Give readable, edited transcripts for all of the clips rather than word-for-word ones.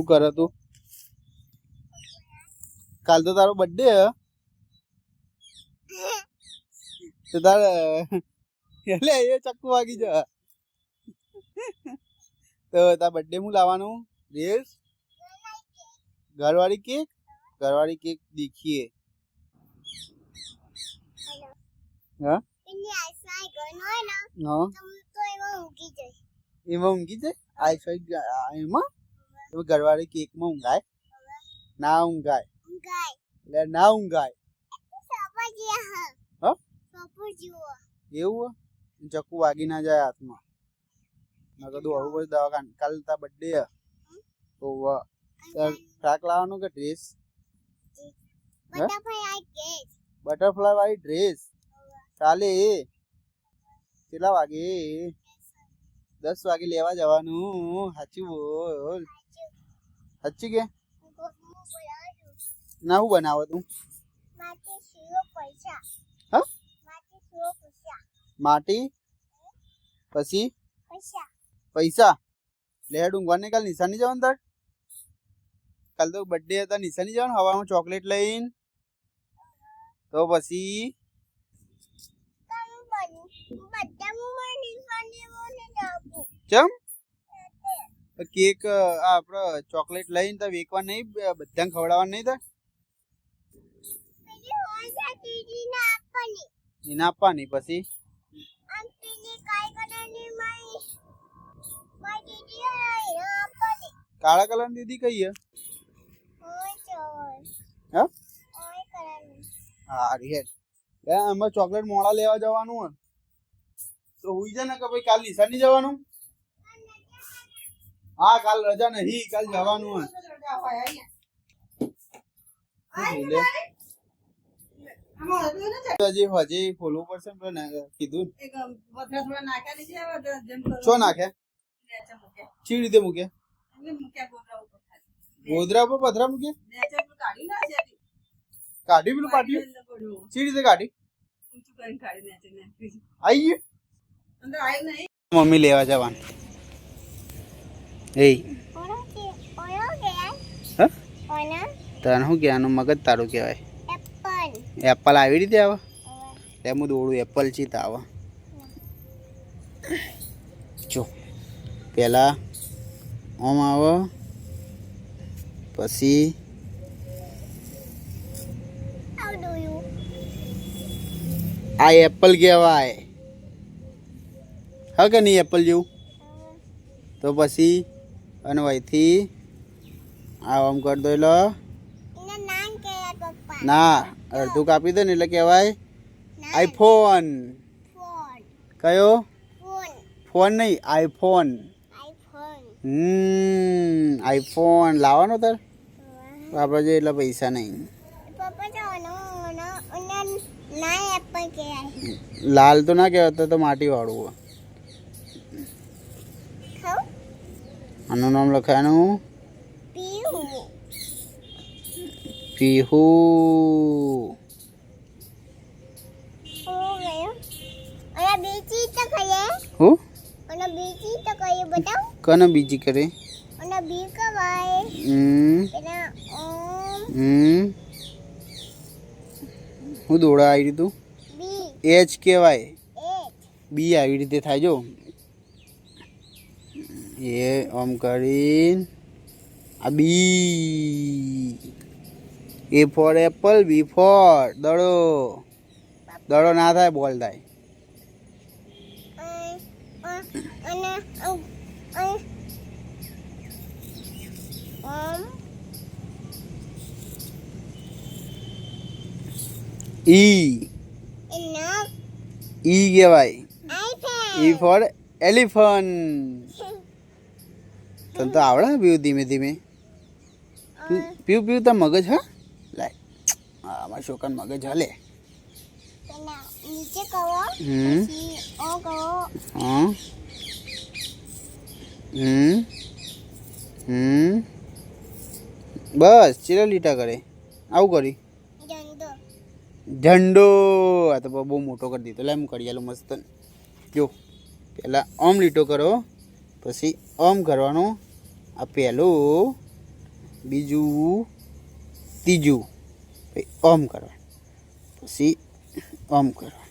શું કરે તું? કાલ તો તારો બર્થડે હે તો તારે એટલે એ ચક્કુ વાગી જા તો તાર બર્થડે હું લાવવાનું ડ્રેસ ઘરવાળી કેક દીખીએ હા હા એમાં ઊંઘી જાય એમાં ઘરવાળી કેક માં ઊંઘાય ના ઊંઘાય એટલે ના ઊંઘાય એવું ચક્કુ વાગી ના જાય હાથમાં નકર દોડવું પડે દવાખાને કાલ તાર બર્થડે હે તો ફ્રાક લાવવાનું કે ડ્રેસ બટરફ્લાય વાળી ડ્રેસ કાલે કેટલા વાગે 10 વાગે લેવા જવાનું સાચું બોલ સાચું કે ના હું બનાવો તું હા માટી પછી પૈસા લેડ ઊંઘવા ને કાલ નિશાની જવાનું તાર કાલ તો બર્થડે હતા નિશાની જવાનું હવામાં ચોકલેટ લઈને તો પછી ચમ કેક આપડે ચોકલેટ લઈને તો વેકવા નહીં બધાને ખવડાવવા નહીં તો એને આપવાની પછી કાળા કલર ની દીદી કઈ હે અમે ચોકલેટ મોડા લેવા જવાનું હે તો હુઈ જાય ને કે ભાઈ કાલ નિશાની જવાનું હા કાલ રજા નહીં કાલ જવાનું હે હજી ખોલવું પડશે ને કીધું શું નાખે ચી રીતે મૂકે ગોદરા પર પથરા મૂકે કાઢી પેલું પાટિયું ચી રીતે કાઢી આઈ મમ્મી લેવા જવાનું એ તને શું કહેવાનું મગજ તારું કહેવાય એપલ આવી રીતે આવે એમ દોડું એપલ ચીત આવે જો પેલા ઓમ આવે પછી આ એપલ કહેવાય હા કે નહીં એપલ જેવું તો પછી અને અહીંથી આ આમ કરી દો એટલે ના અડધું કાપી દે ને એટલે કહેવાય આઈફોન કયો ફોન નહીં આઈફોન આઈફોન લાવવાનો તાર આપણે જે એટલા પૈસા નહીં લાલ તો ના કહેવાય તો માટી વાળું આનું નામ લખાવાનું પીહુ કને બીજી કરે હું દોડા આવી રીતું એચ કહેવાય બી આવી રીતે થાય જો એ આમ કરીને આ બી એ ફોર એપલ બી ફોર દડો ના થાય બોલ થાય ઈ કહેવાય ઈ ફોર એલિફન્ટ તને તો આવડે પીવું ધીમે ધીમે પીવું તાર મગજ હા લાય અમારા છોકરા મગજ હલે બસ ચીરા લીટા કરે આવું કરી ઝંડો આ તો બહુ મોટો કરી દીધો લાય હું કરી આલું મસ્ત જો પહેલાં ઓમ લીટો કરો પછી ઓમ કરવાનો આ પહેલું બીજું ત્રીજું પછી ઓમ કરવા પછી ઓમ કરવા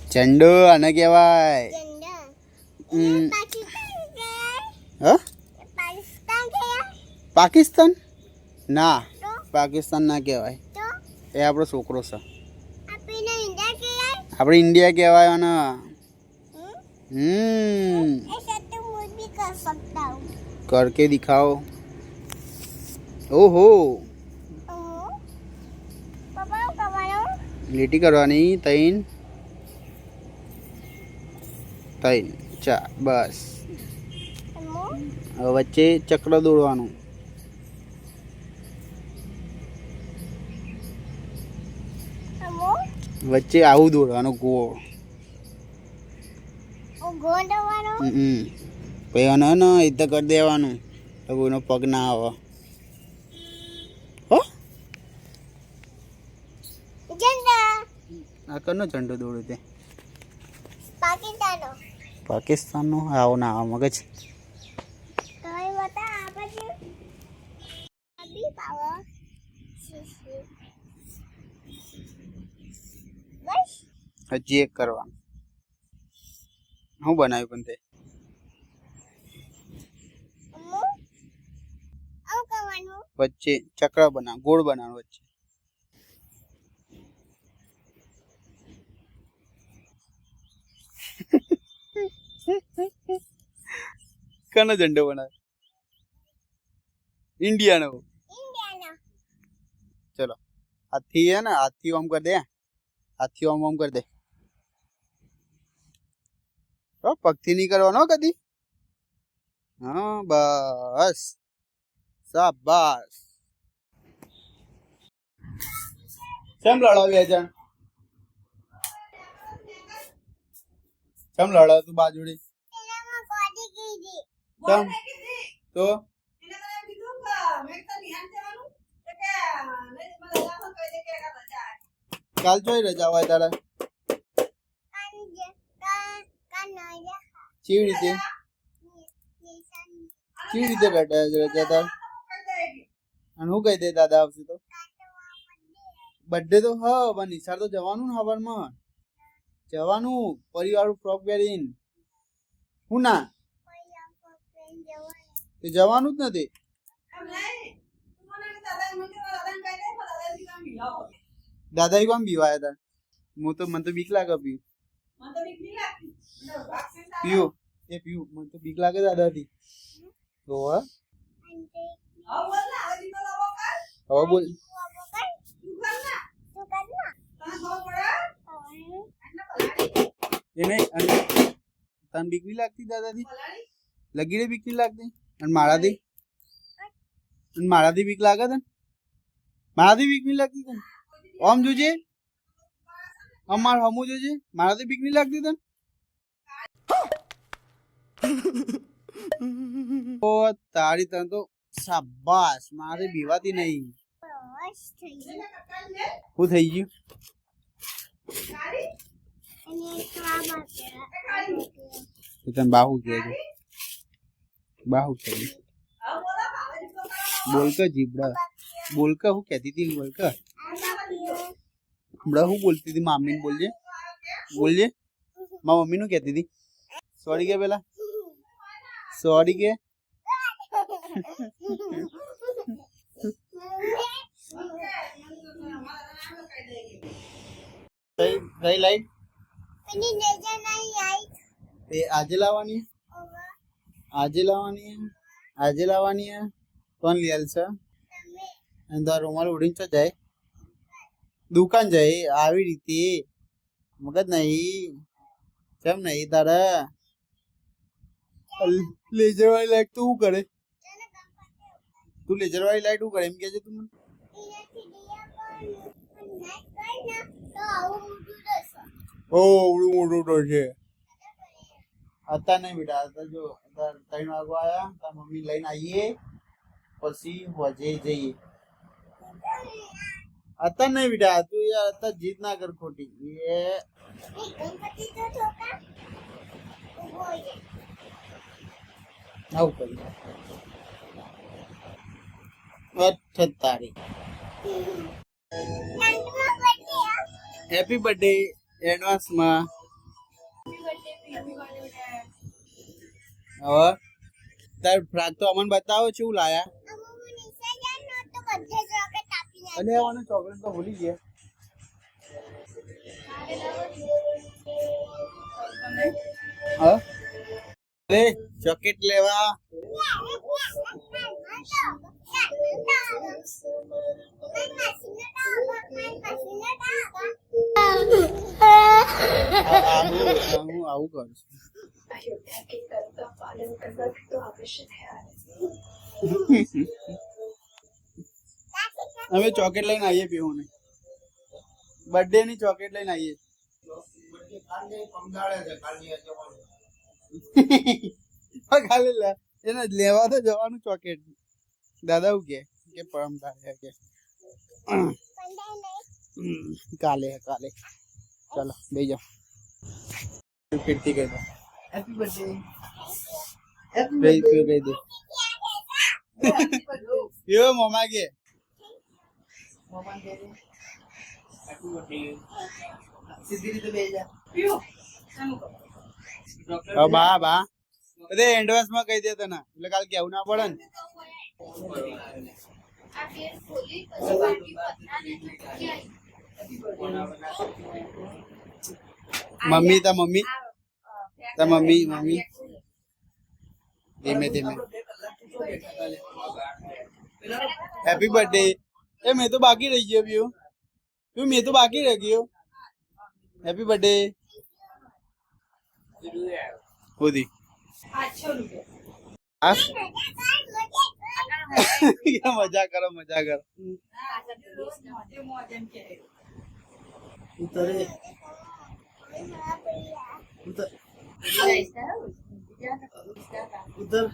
ઝંડો આને કહેવાય હા પાકિસ્તાન ના પાકિસ્તાન ના કહેવાય એ આપણો છોકરો છે આપણે ઇન્ડિયા કહેવાય અને करके दिखाओ ओहो લીટી કરવાની તૈન તૈન ચા બસ હવે વચ્ચે ચક્ર દોડવાનું વચ્ચે આવું દોડવાનું ગોળ પછી એને ને એ તો કરી દેવાનું તો કોઈનો પગ ના આવે હો આ કરનો ઝંડો દોડ્યો તે પાકિસ્તાનનો આવો ના આવે મગજ હજી એક કરવાનું હું બનાવ્યું પણ તે વચ્ચે ચક્ર બનાવ ગોળ બનાવવાનું વચ્ચે કનો ઝંડો બનાવે ઇન્ડિયાનો ચલો હાથી હે ને હાથી ઓમ કરી દે હાથી ઓમ કરી દે પગથી નહીં કરવાનો કદી હા બસ શાબાશ કેમ લડાવ્યા જણ કેમ લડાવ તું બાજુડી કેમ તો કાલ જોઈ રજા હોય તારે કેવી રીતે રજા તાર અને હું કહી દે દાદા આવશે તો બર્થડે તો હા પણ નિશાળ તો જવાનું ને સવારમાં જવાનું પરિવાર ફ્રોક પહેરીને હું ના તે જવાનું જ નથી દાદા કોમ બીવાયા હતા હું તો મને તો બીક લાગે પીવું એ પીવું મને તો બીક લાગે દાદાથી તો હવે બોલ એ નહીં તને બીક નહીં લાગતી દાદાથી લગીને બીક નહીં લાગતી અને મારાથી બીક લાગે તને મારાથી બીક નહીં લાગતી તને ઓમ જોજે અમાર હમું જોજે મારાથી બીક નહીં લાગતી તને ઓ તારી તને તો શાબાશ મારે બીવાતી નહીં શું થઈ ગયું તને બાહુ કે બોલ કે જીબડા બોલ કે હું કહેતી હતી બોલ કે હમણાં હું બોલતી હતી મામીને બોલજે મારા મમ્મી નું કહેતી હતી સોરી કે પેલા સોરી કે કઈ લાઈટ એ આજે લાવવાની કોણ લઈ આવશે અને તારો રૂમાલ ઉડીને તો જાય દુકાન જાય આવી રીતે મગજ નહીં કેમ નહીં તારા લેઝર વાળી લાઈટ તું શું કરે તું લેઝર વાળી લાઈટ શું કરે એમ કે છે તું મને ઓવડું મોટું તો છે અત્યારે નહીં બેટા અત્યારે જો 3 વાગવા આવ્યા તાર મમ્મી લઈને આવીએ પછી હોજે જઈએ અત્યારે નહીં બેટા તું યાર અત્યારે જીત ના કર ખોટી એ આવું કરી અઠ તારીખ હેપી બર્થડે એડવાન્સ માં હવે તાર ફ્રાક તો અમને બતાવો શું લાયા અને આવવાનું ચોકલેટ તો ભૂલી ગયા હા અરે ચોકલેટ લેવા હું આવું કરું अयोध्या के कर्म का पालन करना भी तो आवश्यक है। અમે ચોકલેટ લઈને આવીએ પીવું બર્થડે ની ચોકલેટ લઈને આવીએ કાલે એને લેવા તો જવાનું ચોકલેટ દાદા એવું કે પરમ તારે કે કાલે કાલે ચાલો બે જાઓ ફિરતી કહી દો હેપી બર્થડે કહી દે યો મમ્મા કે સીધી રીતે બે જા બા બા અરે એડવાન્સ માં કહી દેતો ને એટલે કાલ કેવું ના પડે ને મમ્મી તા મમ્મી ધીમે ધીમે હેપી બર્થડે એ મેં તો બાકી રહી ગયો પીયું તું મેં તો બાકી રહી ગયો હેપી બર્થડે ખુદી મજા કરો ઉતરે ઉતર